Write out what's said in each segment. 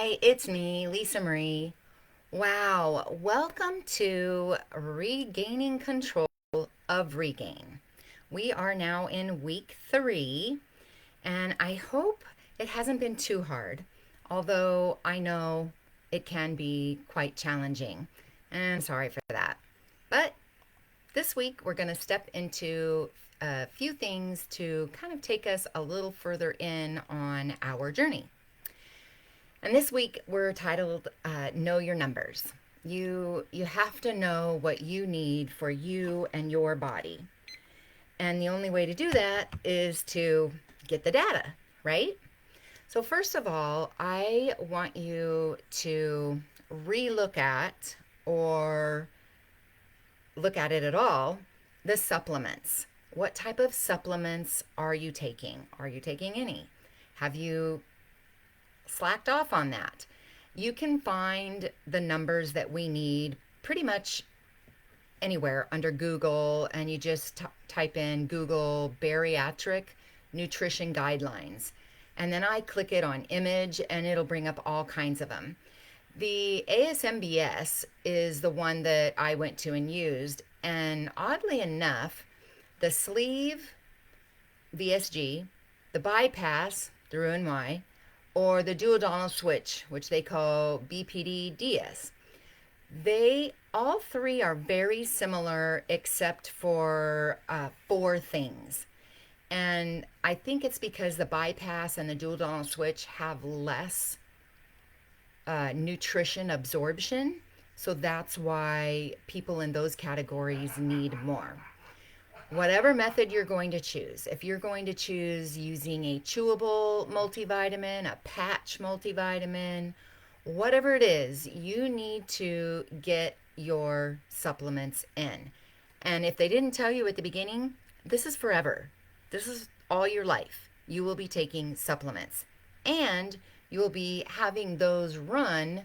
Hi, it's me, Lisa Marie. Wow, welcome to Regaining Control of Regain. We are now in week 3, and I hope it hasn't been too hard, although I know it can be quite challenging, and I'm sorry for that. But this week, we're going to step into a few things to kind of take us a little further in on our journey. And this week we're titled Know Your Numbers. You have to know what you need for you and your body. And the only way to do that is to get the data, right? So first of all, I want you to relook at or look at it at all the supplements. What type of supplements are you taking? Are you taking any? Have you slacked off on that? You can find the numbers that we need pretty much anywhere under Google, and you just type in Google bariatric nutrition guidelines. And then I click it on image, and it'll bring up all kinds of them. The ASMBS is the one that I went to and used, and oddly enough, the sleeve VSG, the bypass, the Roux-en-Y, or the duodenal switch, which they call BPD-DS. They all three are very similar except for 4 things. And I think it's because the bypass and the duodenal switch have less nutrition absorption. So that's why people in those categories need more. Whatever method you're going to choose, if you're going to choose using a chewable multivitamin, a patch multivitamin, whatever it is, you need to get your supplements in. And if they didn't tell you at the beginning, this is forever. This is all your life. You will be taking supplements. And you will be having those run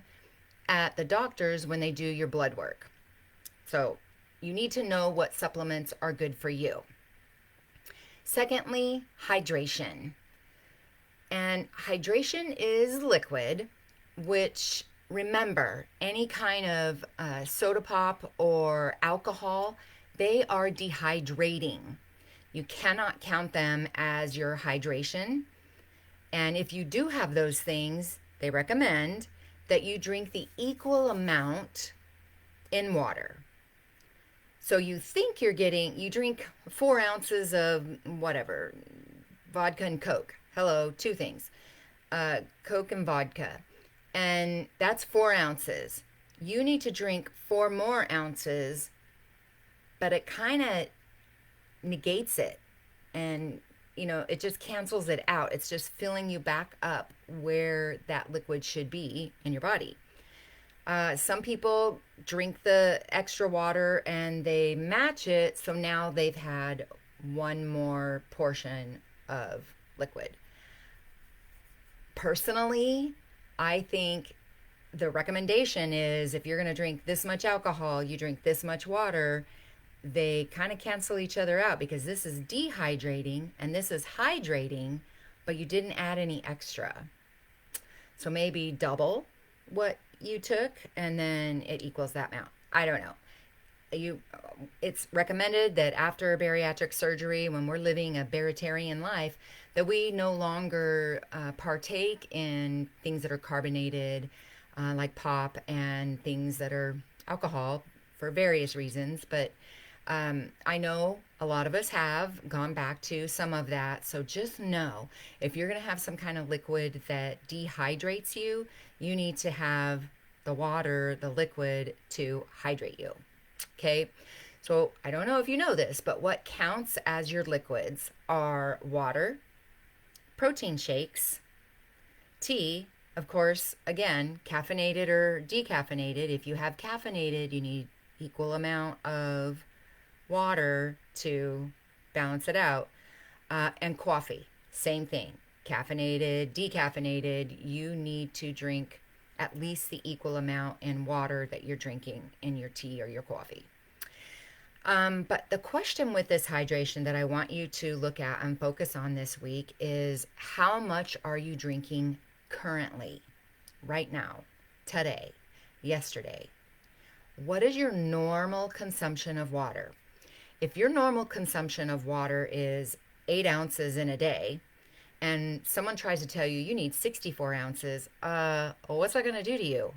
at the doctors when they do your blood work. So you need to know what supplements are good for you. Secondly, hydration. And hydration is liquid, which remember, any kind of soda pop or alcohol, they are dehydrating. You cannot count them as your hydration. And if you do have those things, they recommend that you drink the equal amount in water. So you think you drink 4 ounces of whatever, vodka and Coke. Hello, 2 things, Coke and vodka. And that's 4 ounces. You need to drink 4 more ounces, but it kind of negates it. And, it just cancels it out. It's just filling you back up where that liquid should be in your body. Some people drink the extra water and they match it, so now they've had 1 more portion of liquid. Personally, I think the recommendation is if you're going to drink this much alcohol, you drink this much water. They kind of cancel each other out because this is dehydrating and this is hydrating, but you didn't add any extra. So maybe double what you took and then it equals that amount. I don't know. It's recommended that after bariatric surgery, when we're living a baritarian life, that we no longer partake in things that are carbonated, like pop, and things that are alcohol for various reasons. But I know a lot of us have gone back to some of that. So just know, if you're going to have some kind of liquid that dehydrates you, you need to have the water, the liquid, to hydrate you. Okay? So I don't know if you know this, but what counts as your liquids are water, protein shakes, tea, of course, again, caffeinated or decaffeinated. If you have caffeinated, you need equal amount of water to balance it out. And coffee, same thing. Caffeinated, decaffeinated, you need to drink at least the equal amount in water that you're drinking in your tea or your coffee. But the question with this hydration that I want you to look at and focus on this week is, how much are you drinking currently right now, today, yesterday. What is your normal consumption of water? If your normal consumption of water is 8 ounces in a day, and someone tries to tell you you need 64 ounces, what's that going to do to you?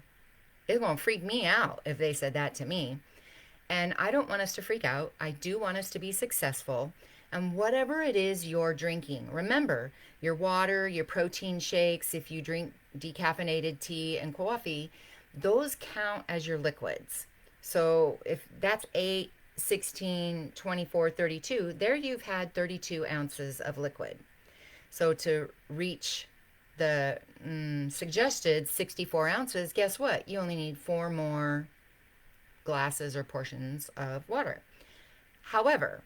It's going to freak me out if they said that to me. And I don't want us to freak out. I do want us to be successful. And whatever it is you're drinking, remember your water, your protein shakes, if you drink decaffeinated tea and coffee, those count as your liquids. So if that's 8, 16, 24, 32, there you've had 32 ounces of liquid. So to reach the suggested 64 ounces, guess what? You only need 4 more glasses or portions of water. However,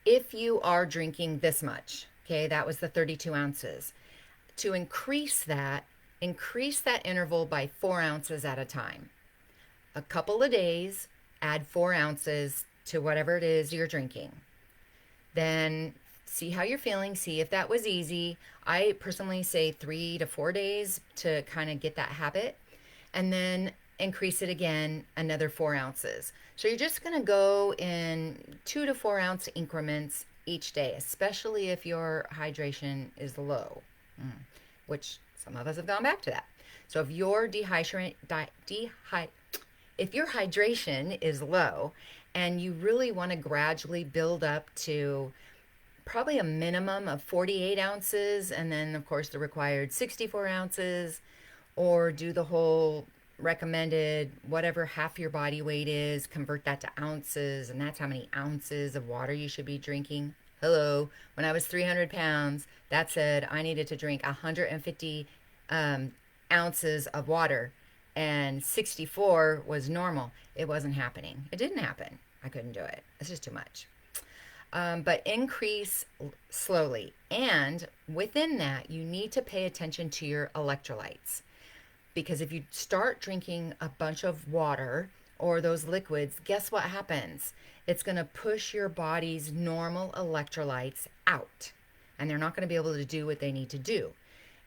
if you are drinking this much, okay, that was the 32 ounces. To increase that interval by 4 ounces at a time. A couple of days, add 4 ounces to whatever it is you're drinking. Then see how you're feeling, see if that was easy. I personally say 3 to 4 days to kind of get that habit. And then increase it again another 4 ounces. So you're just going to go in 2 to 4 ounce increments each day, especially if your hydration is low, which some of us have gone back to that. So if your if your hydration is low and you really want to gradually build up to probably a minimum of 48 ounces and then of course the required 64 ounces, or do the whole recommended whatever half your body weight is, convert that to ounces, and that's how many ounces of water you should be drinking. Hello, when I was 300 pounds, that said I needed to drink 150 ounces of water, and 64 was normal. It wasn't happening. It didn't happen. I couldn't do it. It's just too much. But increase slowly. And within that, you need to pay attention to your electrolytes. Because if you start drinking a bunch of water or those liquids, guess what happens? It's going to push your body's normal electrolytes out. And they're not going to be able to do what they need to do.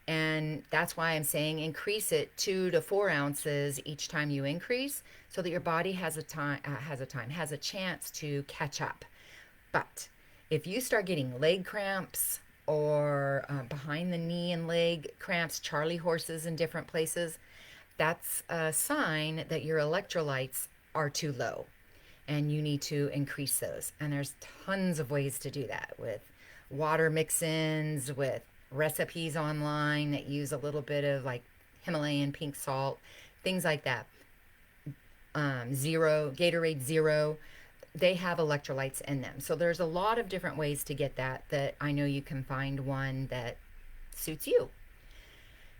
And that's why I'm saying increase it 2 to 4 ounces each time you increase, so that your body has a chance to catch up. But if you start getting leg cramps or behind the knee and leg cramps, Charlie horses in different places, that's a sign that your electrolytes are too low and you need to increase those. And there's tons of ways to do that with water mix-ins, with recipes online that use a little bit of like Himalayan pink salt, things like that. Gatorade Zero, they have electrolytes in them. So there's a lot of different ways to get that I know you can find one that suits you.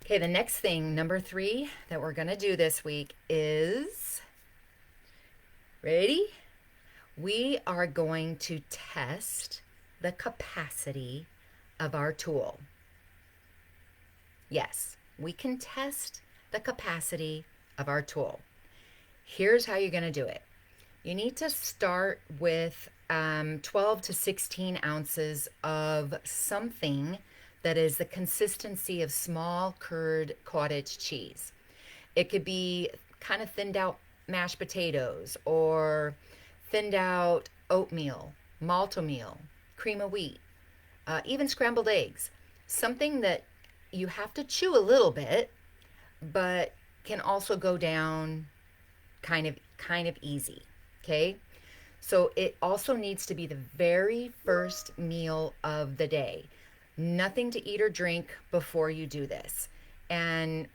Okay, the next thing, number 3, that we're going to do this week is, ready? We are going to test the capacity of our tool. Yes, we can test the capacity of our tool. Here's how you're going to do it. You need to start with 12 to 16 ounces of something that is the consistency of small curd cottage cheese. It could be kind of thinned out mashed potatoes, or thinned out oatmeal, maltomeal, cream of wheat, even scrambled eggs. Something that you have to chew a little bit, but can also go down kind of easy. Okay? So it also needs to be the very first meal of the day. Nothing to eat or drink before you do this. And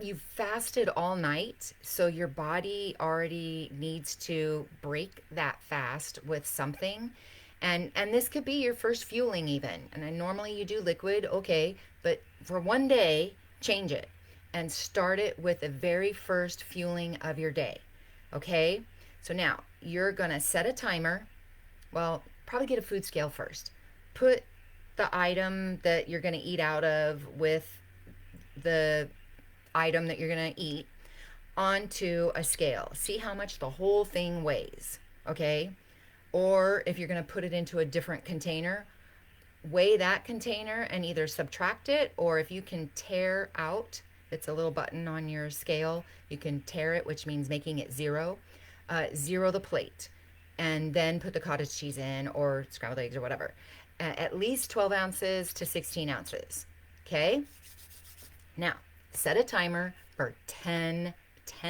you've fasted all night, so your body already needs to break that fast with something. And this could be your first fueling even. And then normally you do liquid, okay, but for one day, change it and start it with the very first fueling of your day. Okay? So now you're going to set a timer. Well, probably get a food scale first. Put the item that you're going to eat out of with the item that you're going to eat onto a scale. See how much the whole thing weighs, okay? Or if you're going to put it into a different container, weigh that container and either subtract it, or if you can tear out, it's a little button on your scale, you can tear it, which means making it zero. Zero the plate, and then put the cottage cheese in or scrambled eggs or whatever. At least 12 ounces to 16 ounces. Okay? Now, set a timer for 10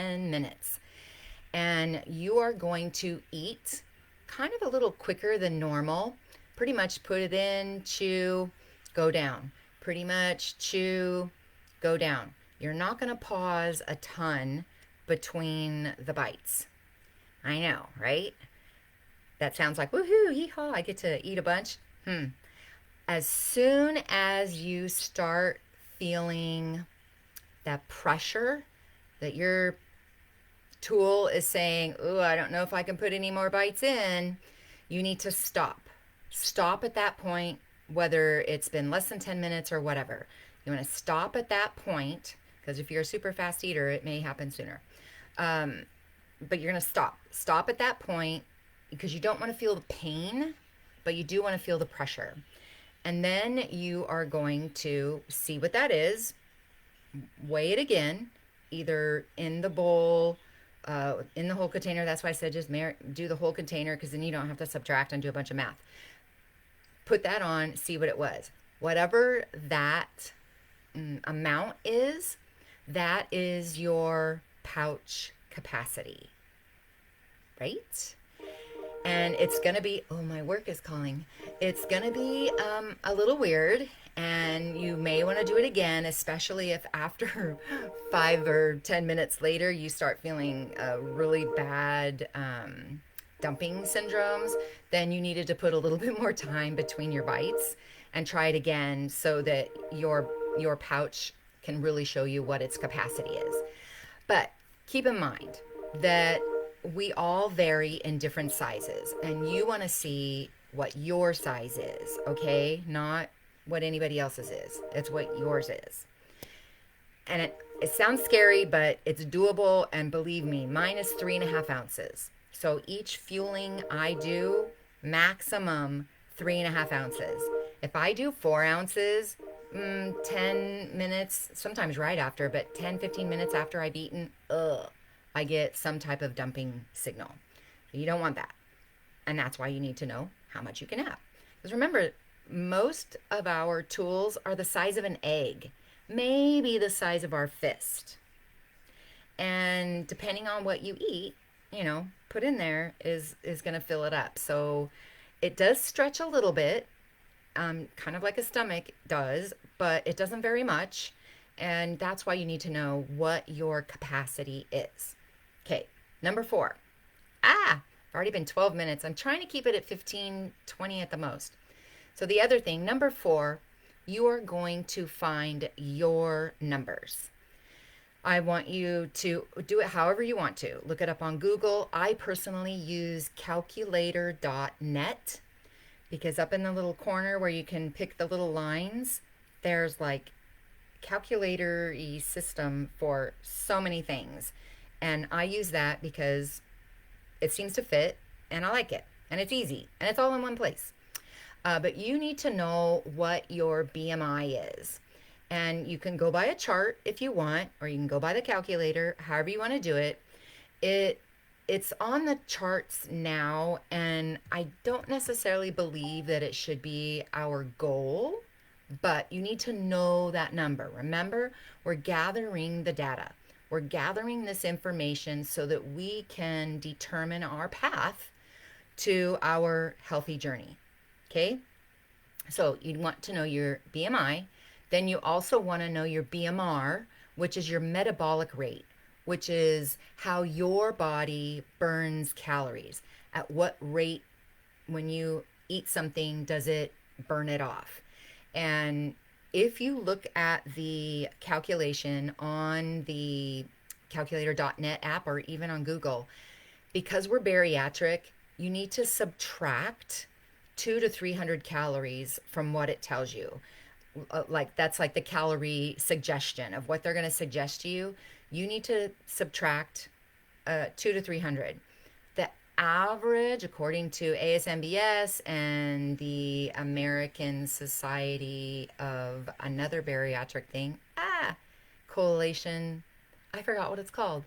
minutes. And you are going to eat kind of a little quicker than normal. Pretty much put it in, chew, go down. Pretty much chew, go down. You're not going to pause a ton between the bites. I know, right? That sounds like woohoo, yeehaw, I get to eat a bunch. As soon as you start feeling that pressure that your tool is saying, "Ooh, I don't know if I can put any more bites in," you need to stop. Stop at that point, whether it's been less than 10 minutes or whatever. You want to stop at that point, because if you're a super fast eater, it may happen sooner. But you're going to stop. Stop at that point because you don't want to feel the pain, but you do want to feel the pressure. And then you are going to see what that is, weigh it again, either in the bowl, in the whole container. That's why I said just do the whole container, because then you don't have to subtract and do a bunch of math. Put that on, see what it was. Whatever that amount is, that is your pouch capacity, right? And it's going to be, oh, my work is calling. It's going to be a little weird, and you may want to do it again, especially if after 5 or 10 minutes later you start feeling really bad dumping syndromes. Then you needed to put a little bit more time between your bites and try it again so that your pouch can really show you what its capacity is. But keep in mind that we all vary in different sizes, and you want to see what your size is, okay? Not what anybody else's is. It's what yours is. And it sounds scary, but it's doable, and believe me, mine is 3.5 ounces. So each fueling I do, maximum 3.5 ounces. If I do 4 ounces, 10 minutes, sometimes right after, but 10, 15 minutes after I've eaten, I get some type of dumping signal. You don't want that. And that's why you need to know how much you can have. Because remember, most of our tools are the size of an egg, maybe the size of our fist. And depending on what you eat, put in there is going to fill it up. So it does stretch a little bit, kind of like a stomach does, but it doesn't very much. And that's why you need to know what your capacity is. Okay, number 4. I've already been 12 minutes. I'm trying to keep it at 15, 20 at the most. So the other thing, number 4, you are going to find your numbers. I want you to do it however you want to. Look it up on Google. I personally use calculator.net, because up in the little corner where you can pick the little lines, there's like calculator-y system for so many things. And I use that because it seems to fit, and I like it, and it's easy, and it's all in one place. But you need to know what your BMI is. And you can go by a chart if you want, or you can go by the calculator, however you want to do it. It's on the charts now, and I don't necessarily believe that it should be our goal, but you need to know that number. Remember, we're gathering the data. We're gathering this information so that we can determine our path to our healthy journey. Okay? So you want to know your BMI. Then you also want to know your BMR, which is your metabolic rate, which is how your body burns calories. At what rate, when you eat something, does it burn it off? And if you look at the calculation on the calculator.net app or even on Google, because we're bariatric, you need to subtract 200 to 300 calories from what it tells you. That's like the calorie suggestion of what they're going to suggest to you. You need to subtract 200 to 300. The average, according to ASMBS and the American Society of another bariatric thing, coalition, I forgot what it's called.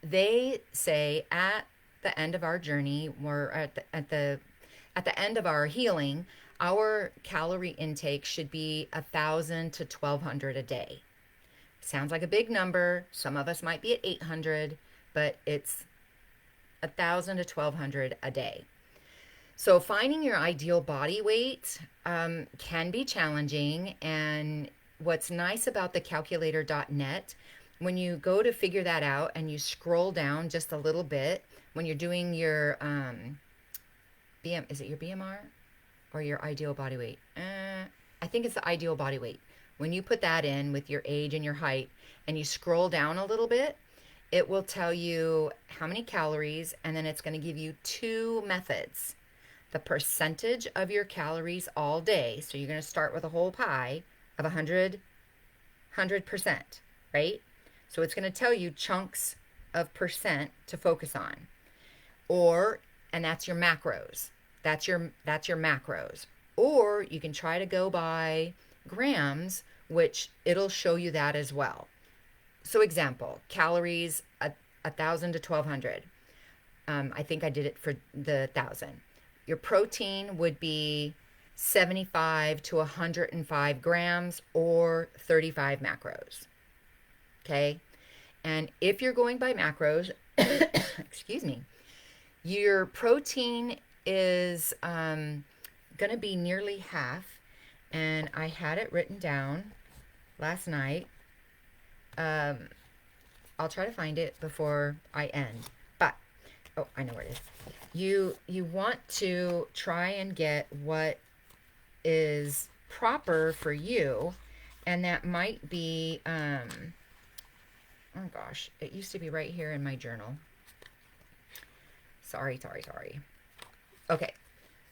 They say at the end of our journey, or at the end of our healing, our calorie intake should be 1,000 to 1,200 a day. Sounds like a big number. Some of us might be at 800, but it's 1,000 to 1,200 a day. So finding your ideal body weight can be challenging. And what's nice about the calculator.net, when you go to figure that out and you scroll down just a little bit, when you're doing your is it your BMR or your ideal body weight? I think it's the ideal body weight. When you put that in with your age and your height and you scroll down a little bit, it will tell you how many calories, and then it's going to give you two methods. The percentage of your calories all day. So you're going to start with a whole pie of 100%, right? So it's going to tell you chunks of percent to focus on. And that's your macros. That's your macros. Or you can try to go by grams, which it'll show you that as well. So example, calories, 1,000 to 1,200. I think I did it for the 1,000. Your protein would be 75 to 105 grams or 35 macros. Okay? And if you're going by macros, excuse me, your protein is going to be nearly half. And I had it written down last night. I'll try to find it before I end. But, I know where it is. You want to try and get what is proper for you. And that might be, oh gosh, it used to be right here in my journal. Sorry. Okay.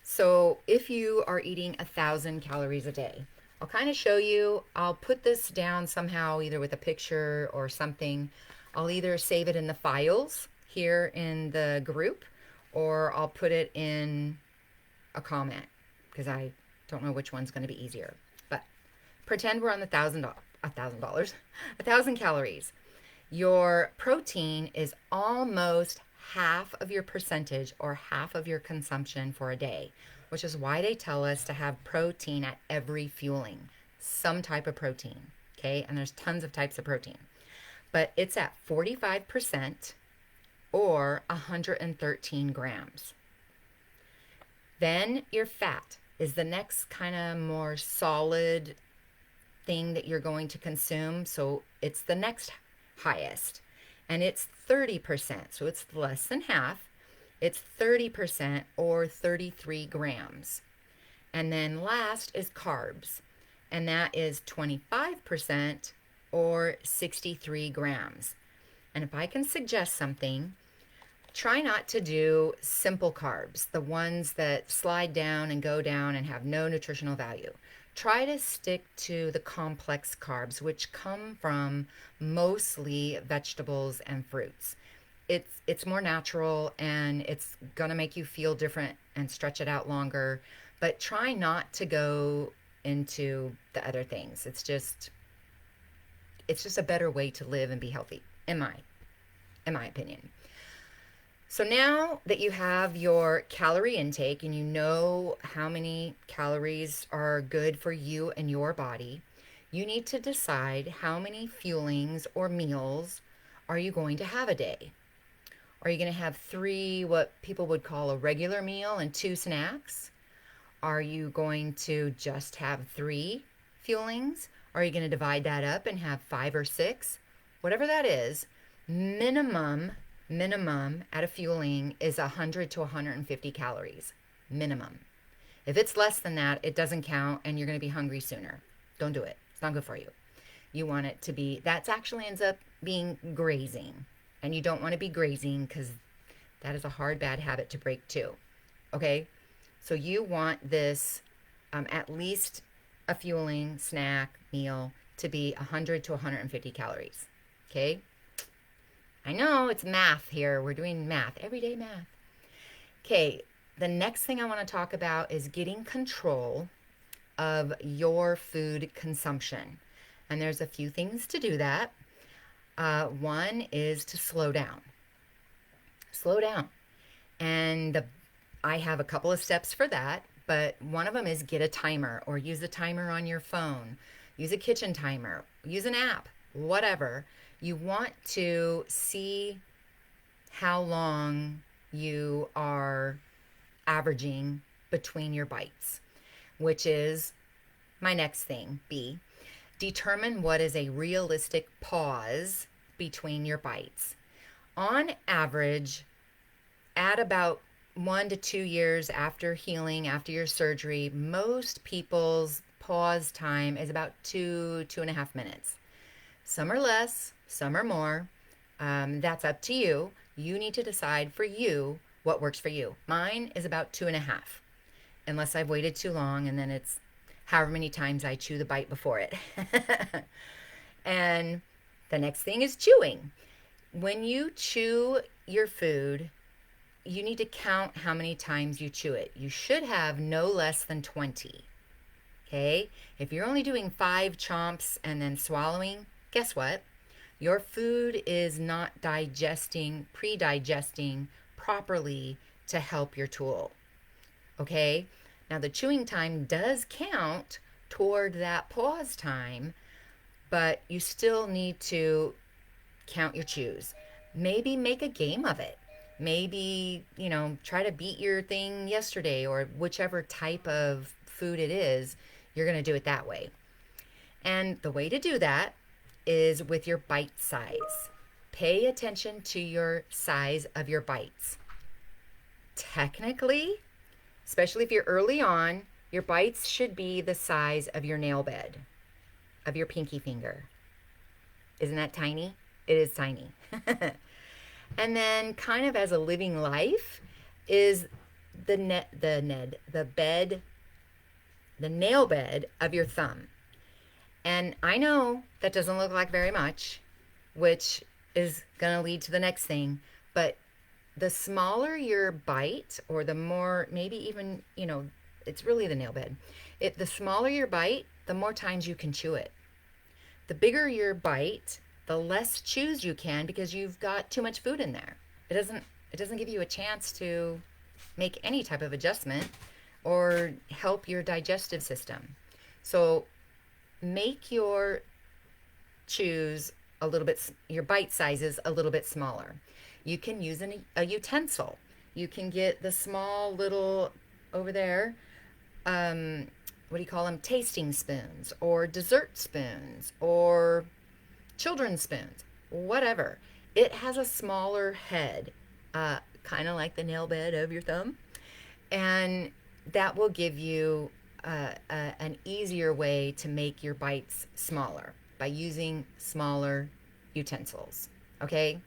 So if you are eating 1,000 calories a day, I'll kind of show you. I'll put this down somehow, either with a picture or something. I'll either save it in the files here in the group, or I'll put it in a comment, because I don't know which one's going to be easier. But pretend we're on the $1,000 calories. Your protein is almost half of your percentage or half of your consumption for a day, which is why they tell us to have protein at every fueling, some type of protein, okay? And there's tons of types of protein. But it's at 45% or 113 grams. Then your fat is the next kind of more solid thing that you're going to consume. So it's the next highest. And it's 30%, so it's less than half. It's 30% or 33 grams. And then last is carbs, and that is 25% or 63 grams. And if I can suggest something, try not to do simple carbs, the ones that slide down and go down and have no nutritional value. Try to stick to the complex carbs, which come from mostly vegetables and fruits. It's more natural, and it's going to make you feel different and stretch it out longer. But try not to go into the other things. It's just a better way to live and be healthy, in my opinion. So now that you have your calorie intake and you know how many calories are good for you and your body, you need to decide how many fuelings or meals are you going to have a day. Are you going to have 3, what people would call a regular meal, and 2 snacks? Are you going to just have 3 fuelings? Are you going to divide that up and have 5 or 6? Whatever that is, minimum at a fueling is 100 to 150 calories. Minimum. If it's less than that, it doesn't count, and you're going to be hungry sooner. Don't do it. It's not good for you. You want it to be, that actually ends up being grazing. And you don't want to be grazing, because that is a hard, bad habit to break too. Okay? So you want this, at least a fueling, snack, meal, to be 100 to 150 calories. Okay? I know it's math here. We're doing math, everyday math. Okay, the next thing I want to talk about is getting control of your food consumption. And there's a few things to do that. One is to slow down. Slow down. And I have a couple of steps for that, but one of them is get a timer or use a timer on your phone. Use a kitchen timer, use an app, whatever. You want to see how long you are averaging between your bites, which is my next thing. B, determine what is a realistic pause between your bites. On average, at about 1 to 2 years after healing, after your surgery, most people's pause time is about 2.5 minutes. Some are less, some are more. That's up to you. You need to decide for you what works for you. Mine is about 2.5, unless I've waited too long, and then it's however many times I chew the bite before it. And the next thing is chewing. When you chew your food, you need to count how many times you chew it. You should have no less than 20. Okay? If you're only doing 5 chomps and then swallowing, guess what? Your food is not pre-digesting properly to help your tool. Okay? Now, the chewing time does count toward that pause time, but you still need to count your chews. Maybe make a game of it. Maybe, try to beat your thing yesterday, or whichever type of food it is, you're going to do it that way. And the way to do that is with your bite size. Pay attention to your size of your bites. Technically, especially if you're early on, your bites should be the size of your nail bed, of your pinky finger. Isn't that tiny? It is tiny. And then kind of as a living life is the nail bed of your thumb. And I know that doesn't look like very much, which is going to lead to the next thing, but the smaller your bite, or the more, maybe even, it's really the nail bed. The smaller your bite, the more times you can chew it. The bigger your bite, the less chews you can, because you've got too much food in there. It doesn't give you a chance to make any type of adjustment or help your digestive system. So make your chews your bite sizes a little bit smaller. You can use a utensil. You can get the small little, over there, what do you call them? Tasting spoons, or dessert spoons, or children's spoons, whatever. It has a smaller head, kind of like the nail bed of your thumb, and that will give you an easier way to make your bites smaller by using smaller utensils. Okay?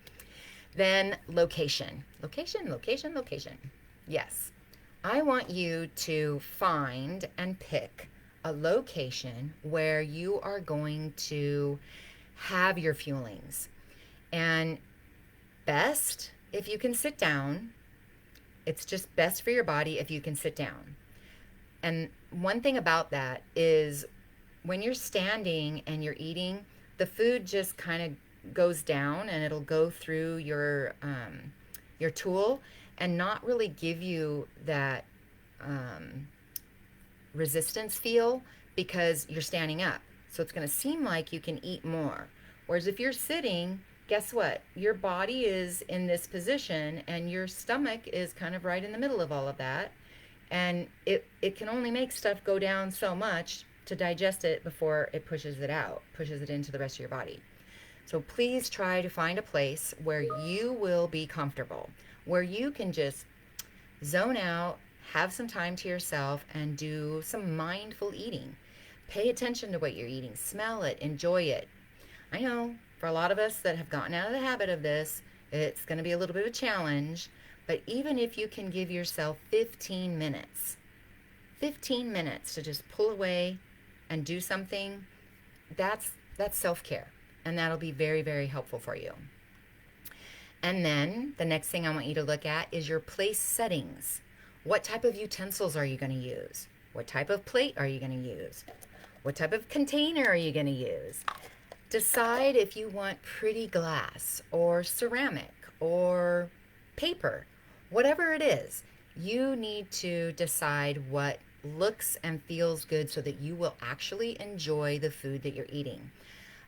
Then location. Location. Yes. I want you to find and pick a location where you are going to have your fuelings. And best if you can sit down. It's just best for your body if you can sit down. And one thing about that is when you're standing and you're eating, the food just kind of goes down, and it'll go through your tool and not really give you that resistance feel, because you're standing up. So it's going to seem like you can eat more. Whereas if you're sitting, guess what? Your body is in this position, and your stomach is kind of right in the middle of all of that. And it can only make stuff go down so much to digest it before it pushes it into the rest of your body. So please try to find a place where you will be comfortable, where you can just zone out, have some time to yourself, and do some mindful eating. Pay attention to what you're eating. Smell it. Enjoy it. I know for a lot of us that have gotten out of the habit of this, it's going to be a little bit of a challenge. But even if you can give yourself 15 minutes to just pull away and do something, that's self-care. And that'll be very, very helpful for you. And then the next thing I want you to look at is your place settings. What type of utensils are you going to use? What type of plate are you going to use? What type of container are you going to use? Decide if you want pretty glass or ceramic or paper, whatever it is. You need to decide what looks and feels good so that you will actually enjoy the food that you're eating.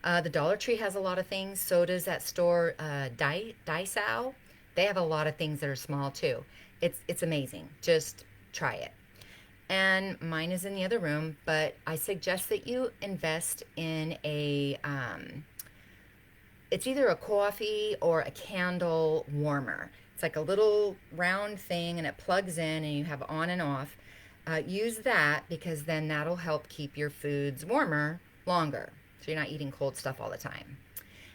The Dollar Tree has a lot of things. So does that store, Daiso. They have a lot of things that are small too. It's amazing. Just try it. And mine is in the other room, but I suggest that you invest in it's either a coffee or a candle warmer. It's like a little round thing and it plugs in and you have on and off. Use that because then that'll help keep your foods warmer longer. So you're not eating cold stuff all the time.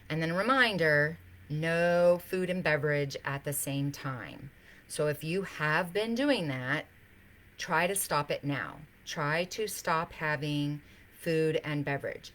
And then a reminder, no food and beverage at the same time. So if you have been doing that, try to stop it now. Try to stop having food and beverage.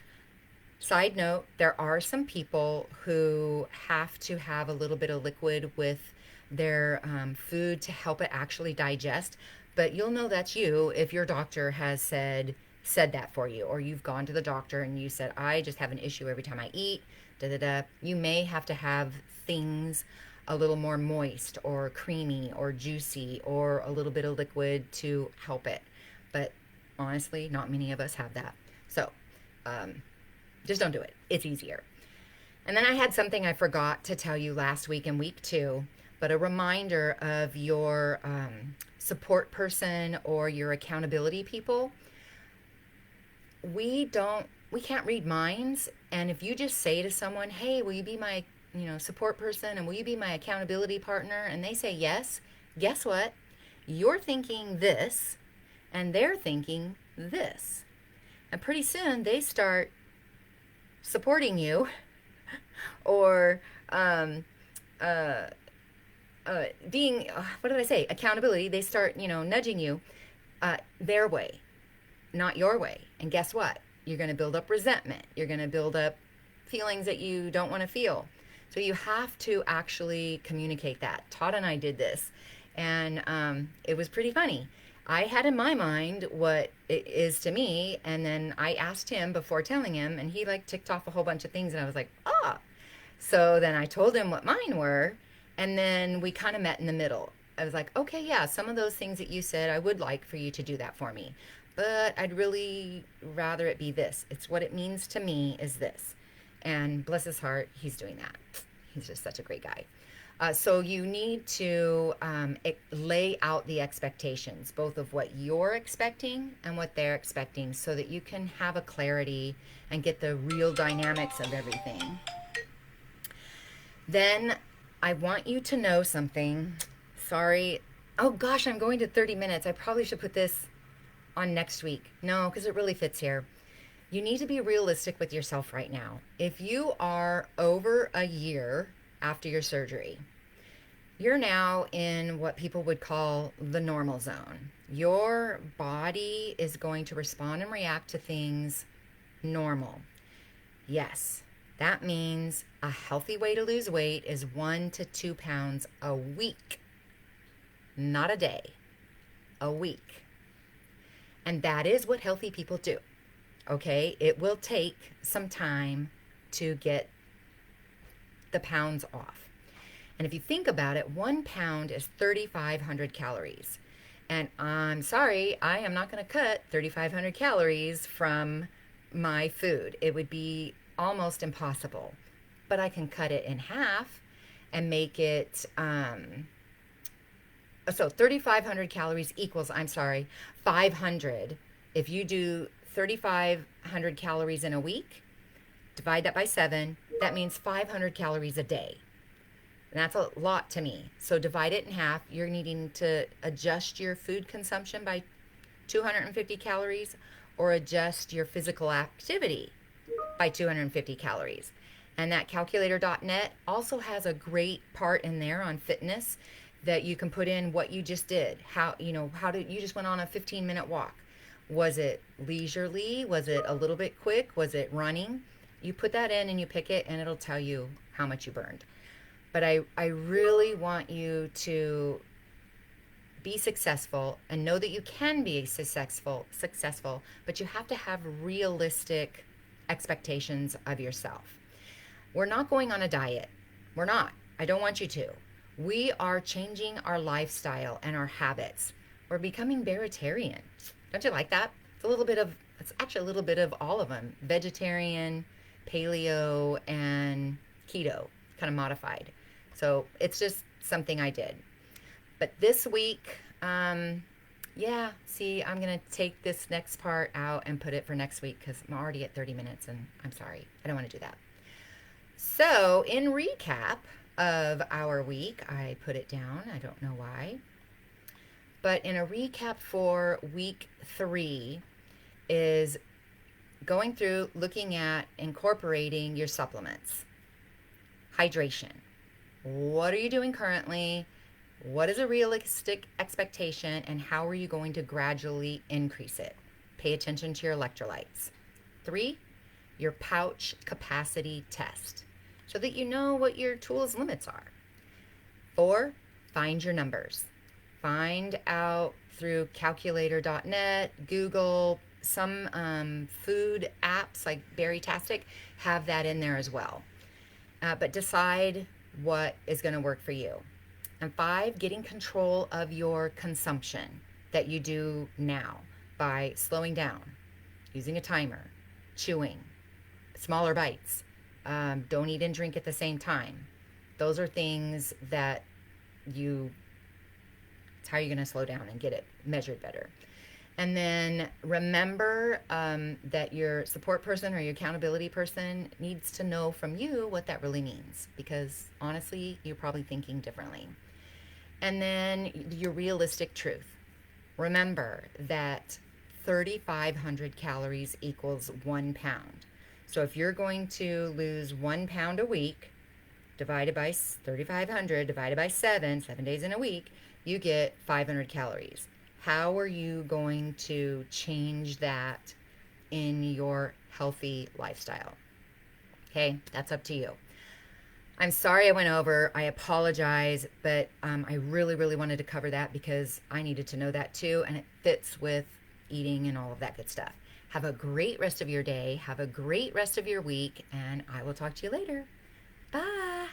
Side note, there are some people who have to have a little bit of liquid with their food to help it actually digest. But you'll know that's you if your doctor has said that for you, or you've gone to the doctor and you said, I just have an issue every time I eat, da da da. You may have to have things a little more moist or creamy or juicy or a little bit of liquid to help it. But honestly, not many of us have that. So just don't do it. It's easier. And then I had something I forgot to tell you last week in week 2, but a reminder of your support person or your accountability people. We can't read minds. And if you just say to someone, hey, will you be my support person and will you be my accountability partner? And they say yes, guess what? You're thinking this and they're thinking this. And pretty soon they start supporting you or being, what did I say? Accountability. They start, nudging you their way, not your way. And guess what? You're going to build up resentment. You're going to build up feelings that you don't want to feel. So you have to actually communicate that. Todd and I did this, and it was pretty funny. I had in my mind what it is to me, and then I asked him before telling him, and he ticked off a whole bunch of things, and I was like, ah. So then I told him what mine were, and then we kind of met in the middle. I was like, okay, yeah, some of those things that you said, I would like for you to do that for me, but I'd really rather it be this. It's what it means to me is this. And bless his heart, he's doing that. He's just such a great guy. So you need to lay out the expectations, both of what you're expecting and what they're expecting, so that you can have a clarity and get the real dynamics of everything. Then I want you to know something. Sorry. Oh gosh, I'm going to 30 minutes. I probably should put this on next week. No, because it really fits here. You need to be realistic with yourself right now. If you are over a year after your surgery, you're now in what people would call the normal zone. Your body is going to respond and react to things normal. Yes, that means a healthy way to lose weight is 1 to 2 pounds a week, not a day, a week. And that is what healthy people do. Okay, it will take some time to get the pounds off. And if you think about it, 1 pound is 3,500 calories. And I'm sorry, I am not going to cut 3,500 calories from my food. It would be almost impossible. But I can cut it in half and make it, so 3,500 calories equals, 500. If you do 3,500 calories in a week, divide that by 7, that means 500 calories a day. And that's a lot to me. So divide it in half. You're needing to adjust your food consumption by 250 calories or adjust your physical activity by 250 calories. And that calculator.net also has a great part in there on fitness that you can put in what you just did. How did you just went on a 15-minute walk? Was it leisurely? Was it a little bit quick? Was it running? You put that in and you pick it and it'll tell you how much you burned. But I really want you to be successful and know that you can be successful, but you have to have realistic expectations of yourself. We're not going on a diet. We're not. I don't want you to. We are changing our lifestyle and our habits. We're becoming vegetarian. Don't you like that? It's actually a little bit of all of them: vegetarian, paleo, and keto, kind of modified. So it's just something I did. But this week, yeah, see, I'm going to take this next part out and put it for next week because I'm already at 30 minutes and I'm sorry. I don't want to do that. So, in recap of our week, I put it down. I don't know why. But in a recap for week 3 is going through looking at incorporating your supplements. Hydration. What are you doing currently? What is a realistic expectation, and how are you going to gradually increase it? Pay attention to your electrolytes. 3, your pouch capacity test so that you know what your tool's limits are. 4, find your numbers. Find out through calculator.net, Google, some food apps like Berrytastic have that in there as well. But decide what is going to work for you. And 5, getting control of your consumption that you do now by slowing down, using a timer, chewing, smaller bites, don't eat and drink at the same time. Those are things that it's how you're going to slow down and get it measured better. And then remember that your support person or your accountability person needs to know from you what that really means, because honestly, you're probably thinking differently. And then your realistic truth. Remember that 3,500 calories equals 1 pound. So if you're going to lose 1 pound a week, divided by 3,500, divided by 7 days in a week, you get 500 calories. How are you going to change that in your healthy lifestyle? Okay, that's up to you. I'm sorry I went over. I apologize, but I really, really wanted to cover that because I needed to know that too, and it fits with eating and all of that good stuff. Have a great rest of your day. Have a great rest of your week, and I will talk to you later. Bye.